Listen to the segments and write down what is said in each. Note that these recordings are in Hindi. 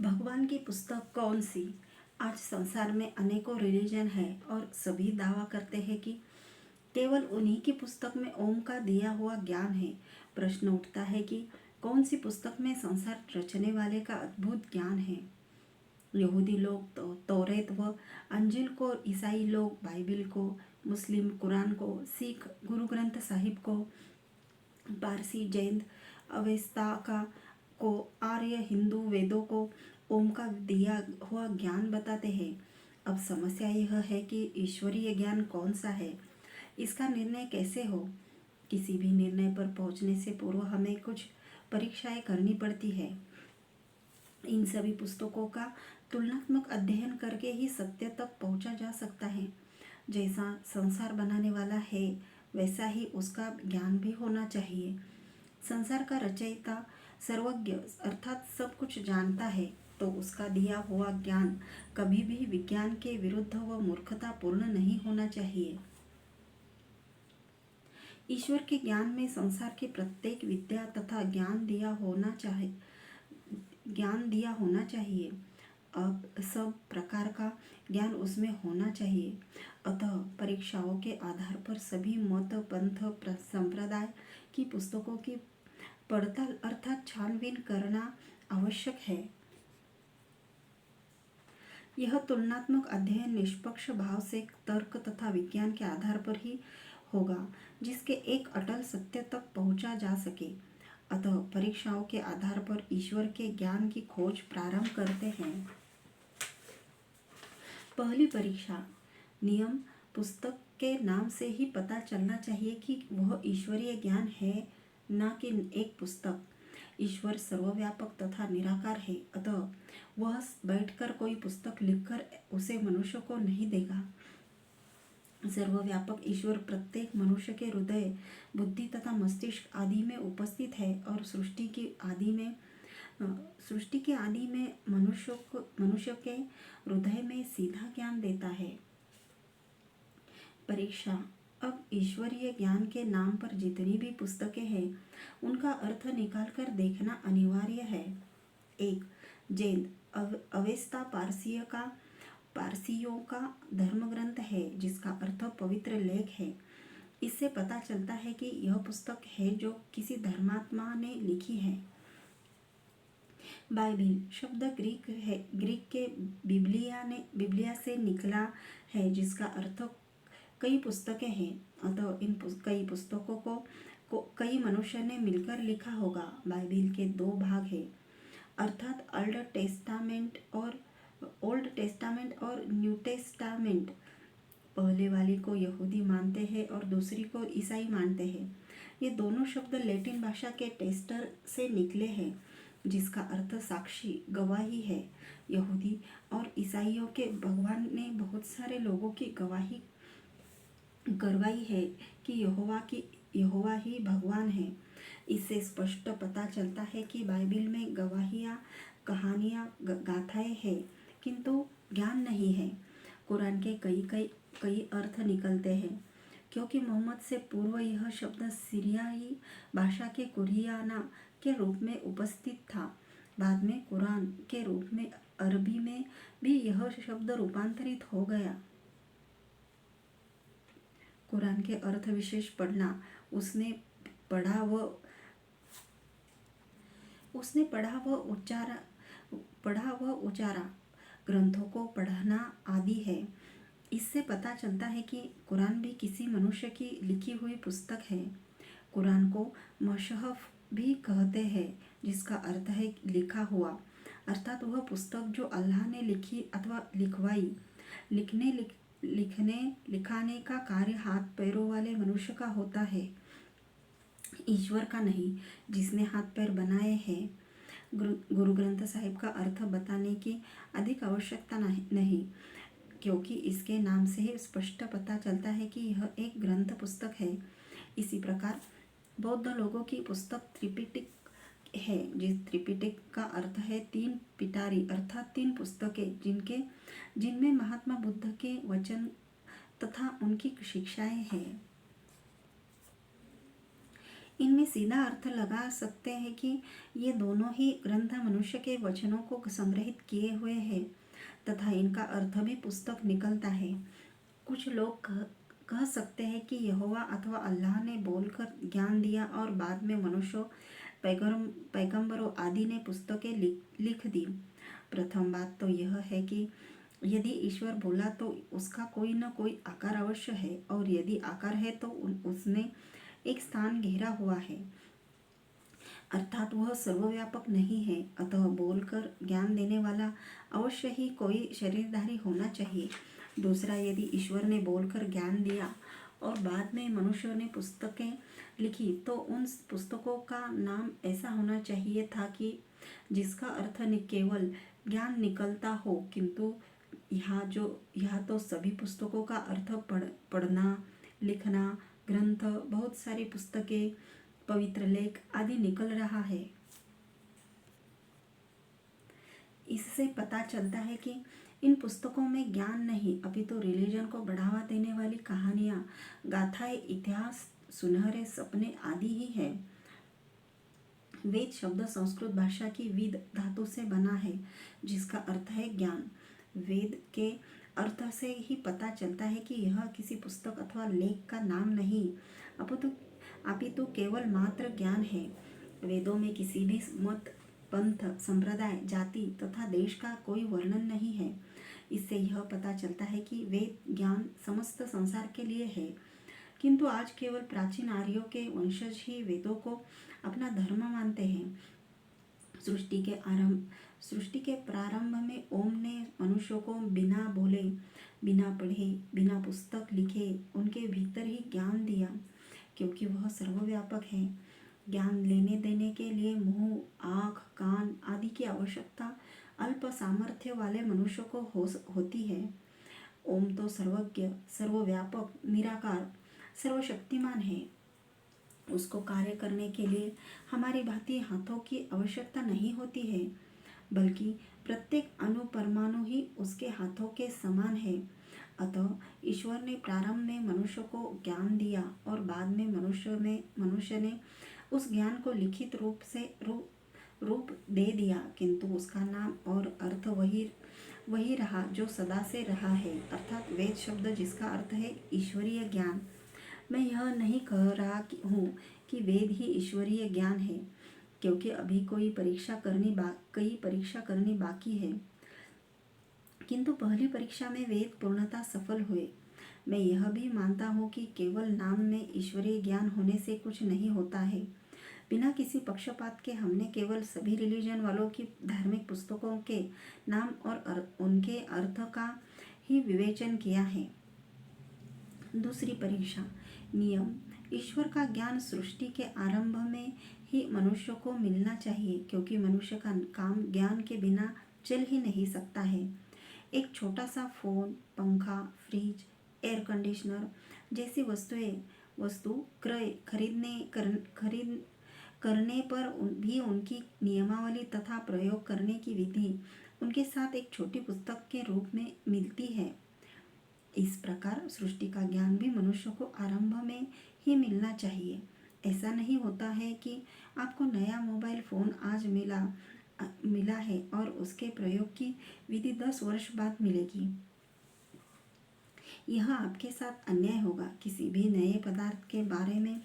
भगवान की पुस्तक कौन सी? आज संसार में अनेकों रिलीजन है और सभी दावा करते हैं कि केवल उन्हीं की पुस्तक में ओम का दिया हुआ ज्ञान है। प्रश्न उठता है कि कौन सी पुस्तक में संसार रचने वाले का अद्भुत ज्ञान है। यहूदी लोग तो तौरेत व अंजिल को, ईसाई लोग बाइबिल को, मुस्लिम कुरान को, सिख गुरु ग्रंथ साहिब को, पारसी जैन अवेस्ता को, आर्य हिंदू वेदों को ओम का दिया हुआ ज्ञान बताते हैं। अब समस्या यह है कि ईश्वरीय ज्ञान कौन सा है, इसका निर्णय कैसे हो। किसी भी निर्णय पर पहुंचने से पूर्व हमें कुछ परीक्षाएं करनी पड़ती है। इन सभी पुस्तकों का तुलनात्मक अध्ययन करके ही सत्य तक पहुंचा जा सकता है। जैसा संसार बनाने वाला है वैसा ही उसका ज्ञान भी होना चाहिए। संसार का रचयिता सर्वज्ञ अर्थात सब कुछ जानता है, तो उसका दिया हुआ ज्ञान कभी भी विज्ञान के विरुद्ध व मूर्खतापूर्ण नहीं होना चाहिए। ईश्वर के ज्ञान में संसार की प्रत्येक विद्या तथा ज्ञान दिया होना चाहिए। अब सब प्रकार का ज्ञान उसमें होना चाहिए। अतः परीक्षाओं के आधार पर सभी मत पंथ संप्रदाय की पुस्तकों की पड़ताल अर्थात छानबीन करना आवश्यक है। यह तुलनात्मक अध्ययन निष्पक्ष भाव से तर्क तथा विज्ञान के आधार पर ही होगा, जिसके एक अटल सत्य तक पहुंचा जा सके। अतः परीक्षाओं के आधार पर ईश्वर के ज्ञान की खोज प्रारंभ करते हैं। पहली परीक्षा। नियम। पुस्तक के नाम से ही पता चलना चाहिए कि वह ईश्वरीय ज्ञान है, न कि एक पुस्तक। ईश्वर सर्वव्यापक तथा निराकार है, अतः वह बैठकर कोई पुस्तक लिखकर उसे मनुष्य को नहीं देगा। सर्वव्यापक ईश्वर प्रत्येक मनुष्य के हृदय, बुद्धि तथा मस्तिष्क आदि में उपस्थित है और सृष्टि के आदि में मनुष्य के हृदय में सीधा ज्ञान देता है। परीक्षा। अब ईश्वरीय ज्ञान के नाम पर जितनी भी पुस्तकें हैं उनका अर्थ निकालकर देखना अनिवार्य है। 1. जैन अवेस्ता पारसियों का धर्म ग्रंथ है, जिसका अर्थ पवित्र लेख है। इससे पता चलता है कि यह पुस्तक है जो किसी धर्मात्मा ने लिखी है। बाइबिल शब्द ग्रीक के बिब्लिया से निकला है, जिसका अर्थ कई पुस्तकें हैं। अतः इन कई पुस्तकों को कई मनुष्य ने मिलकर लिखा होगा। बाइबिल के 2 भाग हैं, अर्थात ओल्ड टेस्टामेंट और न्यू टेस्टामेंट। पहले वाली को यहूदी मानते हैं और दूसरी को ईसाई मानते हैं। ये दोनों शब्द लैटिन भाषा के टेस्टर से निकले हैं, जिसका अर्थ साक्षी, गवाही है। यहूदी और ईसाइयों के भगवान ने बहुत सारे लोगों की गवाही करवाई है कि यहोवा ही भगवान है। इससे स्पष्ट पता चलता है कि बाइबिल में गवाहियाँ, कहानियाँ, गाथाएं हैं, किंतु ज्ञान नहीं है। कुरान के कई अर्थ निकलते हैं, क्योंकि मोहम्मद से पूर्व यह शब्द सीरियाई भाषा के कुरियाना के रूप में उपस्थित था। बाद में कुरान के रूप में अरबी में भी यह शब्द रूपांतरित हो गया। कुरान के अर्थ विशेष पढ़ना, उसने पढ़ा व उचारा, ग्रंथों को पढ़ना आदि है। इससे पता चलता है कि कुरान भी किसी मनुष्य की लिखी हुई पुस्तक है। कुरान को मशहफ भी कहते हैं, जिसका अर्थ है लिखा हुआ, अर्थात वह पुस्तक जो अल्लाह ने लिखी अथवा लिखवाई। लिखाने का कार्य हाथ पैरों वाले मनुष्य का होता है, ईश्वर का नहीं, जिसने हाथ पैर बनाए हैं। गुरु ग्रंथ साहिब का अर्थ बताने की अधिक आवश्यकता नहीं, क्योंकि इसके नाम से ही स्पष्ट पता चलता है कि यह एक ग्रंथ पुस्तक है। इसी प्रकार बौद्ध लोगों की पुस्तक त्रिपिटक है, जिस त्रिपिटक का अर्थ है 3 पिटारी अर्थात 3 पुस्तकें, जिनमें महात्मा बुद्ध के वचन तथा उनकी शिक्षाएं हैं। इनमें सीधा अर्थ लगा सकते हैं कि ये दोनों ही ग्रंथ मनुष्य के वचनों को संग्रहित किए हुए हैं तथा इनका अर्थ भी पुस्तक निकलता है। कुछ लोग कह सकते हैं कि यहोवा अथवा अल्लाह ने बोलकर ज्ञान दिया और बाद में मनुष्यों, पैगंबरों आदि ने पुस्तकें लिख दी। प्रथम बात तो यह है कि यदि ईश्वर बोला तो उसका कोई न कोई आकार अवश्य है, और यदि आकार है तो उसने एक स्थान घेरा हुआ है, अर्थात वह सर्वव्यापक नहीं है। अतः बोलकर ज्ञान देने वाला अवश्य ही कोई शरीरधारी होना चाहिए। दूसरा, यदि ईश्वर ने बोलकर ज्ञान दिया और बाद में मनुष्यों ने पुस्तकें लिखी तो उन पुस्तकों का नाम ऐसा होना चाहिए था कि जिसका अर्थ केवल ज्ञान निकलता हो, किंतु यहाँ तो सभी पुस्तकों का अर्थ पढ़ना, लिखना, ग्रंथ, बहुत सारी पुस्तकें, पवित्र लेख आदि निकल रहा है। इससे पता चलता है कि इन पुस्तकों में ज्ञान नहीं अपितु रिलीजन को बढ़ावा देने वाली कहानियां, गाथाएं, इतिहास, सुनहरे सपने आदि ही है। वेद शब्द संस्कृत भाषा की विद धातु से बना है, जिसका अर्थ है ज्ञान। वेद के अर्थ से ही पता चलता है कि यह किसी पुस्तक अथवा लेख का नाम नहीं अपितु केवल मात्र ज्ञान है। वेदों में किसी भी मत, पंथ, संप्रदाय, जाति तथा देश का कोई वर्णन नहीं है। इससे यह पता चलता है कि वेद ज्ञान समस्त संसार के लिए है, किंतु आज केवल प्राचीन आर्यों के वंशज ही वेदों को अपना धर्म मानते हैं। सृष्टि के प्रारंभ में ओम ने मनुष्यों को बिना बोले, बिना पढ़े, बिना पुस्तक लिखे उनके भीतर ही ज्ञान दिया, क्योंकि वह सर्वव्यापक है। ज्ञान लेने देने के लिए मुंह, आँख, कान आदि की आवश्यकता अल्प सामर्थ्य वाले मनुष्य को होती है। ओम तो सर्वज्ञ, सर्वव्यापक, निराकार, सर्वशक्तिमान है। उसको कार्य करने के लिए हमारी भांति हाथों की आवश्यकता नहीं होती है, बल्कि प्रत्येक अणु परमाणु ही उसके हाथों के समान है। अतः ईश्वर ने प्रारंभ में मनुष्य को ज्ञान दिया और बाद में मनुष्य ने उस ज्ञान को लिखित रूप दे दिया, किंतु उसका नाम और अर्थ वही रहा जो सदा से रहा है, अर्थात वेद शब्द, जिसका अर्थ है ईश्वरीय ज्ञान। मैं यह नहीं कह रहा हूँ कि वेद ही ईश्वरीय ज्ञान है, क्योंकि अभी कई परीक्षा करनी बाकी है, किंतु पहली परीक्षा में वेद पूर्णतः सफल हुए। मैं यह भी मानता हूँ कि केवल नाम में ईश्वरीय ज्ञान होने से कुछ नहीं होता है। बिना किसी पक्षपात के हमने केवल सभी रिलीजन वालों की धार्मिक पुस्तकों के नाम और उनके अर्थ का ही विवेचन किया है। दूसरी परीक्षा, नियम। ईश्वर का ज्ञान सृष्टि के आरंभ में ही मनुष्य को मिलना चाहिए, क्योंकि मनुष्य का काम ज्ञान के बिना चल ही नहीं सकता है। एक छोटा सा फोन, पंखा, फ्रिज, एयर कंडीशनर जैसी वस्तु क्रय खरीद करने पर भी उनकी नियमावली तथा प्रयोग करने की विधि उनके साथ एक छोटी पुस्तक के रूप में मिलती है। इस प्रकार सृष्टि का ज्ञान भी मनुष्य को आरंभ में ही मिलना चाहिए। ऐसा नहीं होता है कि आपको नया मोबाइल फोन आज मिला है और उसके प्रयोग की विधि 10 वर्ष बाद मिलेगी। यह आपके साथ अन्याय होगा। किसी भी नए पदार्थ के बारे में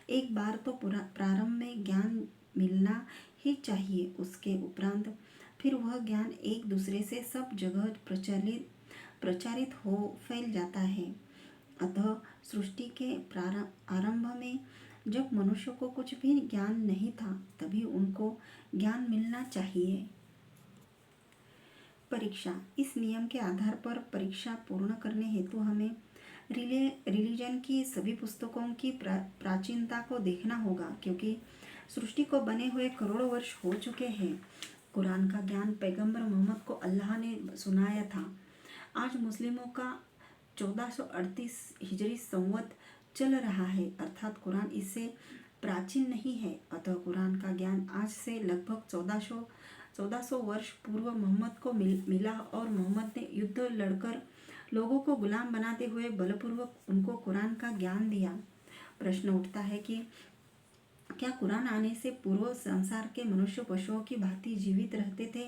एक बार तो प्रारंभ में ज्ञान मिलना ही चाहिए। उसके उपरांत फिर वह ज्ञान एक दूसरे से सब जगह प्रचारित हो फैल जाता है। अतः सृष्टि के आरंभ में जब मनुष्य को कुछ भी ज्ञान नहीं था, तभी उनको ज्ञान मिलना चाहिए। परीक्षा। इस नियम के आधार पर परीक्षा पूर्ण करने हेतु हमें रिलीजन की सभी पुस्तकों की प्राचीनता को देखना होगा, क्योंकि सृष्टि को बने हुए करोड़ों वर्ष हो चुके हैं। कुरान का ज्ञान पैगंबर मोहम्मद को अल्लाह ने सुनाया था। आज मुस्लिमों का 1438 हिजरी संवत चल रहा है, अर्थात कुरान इससे प्राचीन नहीं है। अतः कुरान का ज्ञान आज से लगभग 1400 वर्ष पूर्व मोहम्मद को मिला और मोहम्मद ने युद्ध लड़कर लोगों को गुलाम बनाते हुए बलपूर्वक उनको कुरान का ज्ञान दिया। प्रश्न उठता है कि क्या कुरान आने से पूर्व संसार के मनुष्य पशुओं की भांति जीवित रहते थे?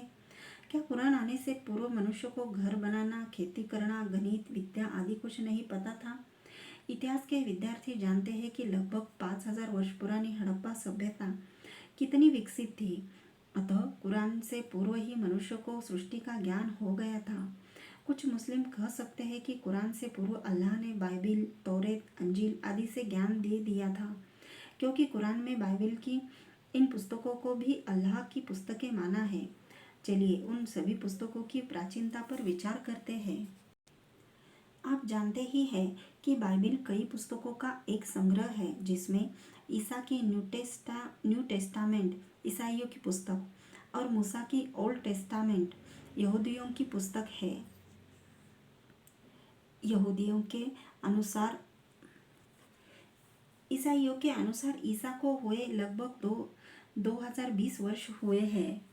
क्या कुरान आने से पूर्व मनुष्य को घर बनाना, खेती करना, गणित, विद्या आदि कुछ नहीं पता था? इतिहास के विद्यार्थी जानते हैं कि लगभग 5000 वर्ष पुरानी हड़प्पा सभ्यता कितनी विकसित थी। अतः कुरान से पूर्व ही मनुष्य को सृष्टि का ज्ञान हो गया था। कुछ मुस्लिम कह सकते हैं कि कुरान से पूर्व अल्लाह ने बाइबिल, तौरेत, अंजील आदि से ज्ञान दे दिया था, क्योंकि कुरान में बाइबिल की इन पुस्तकों को भी अल्लाह की पुस्तकें माना है। चलिए उन सभी पुस्तकों की प्राचीनता पर विचार करते हैं। आप जानते ही हैं कि बाइबिल कई पुस्तकों का एक संग्रह है, जिसमें ईसा की न्यू टेस्टामेंट ईसाइयों की पुस्तक और मूसा की ओल्ड टेस्टामेंट यहूदियों की पुस्तक है। यहूदियों के अनुसार ईसाइयों के अनुसार ईसा को हुए लगभग 2020 वर्ष हुए हैं।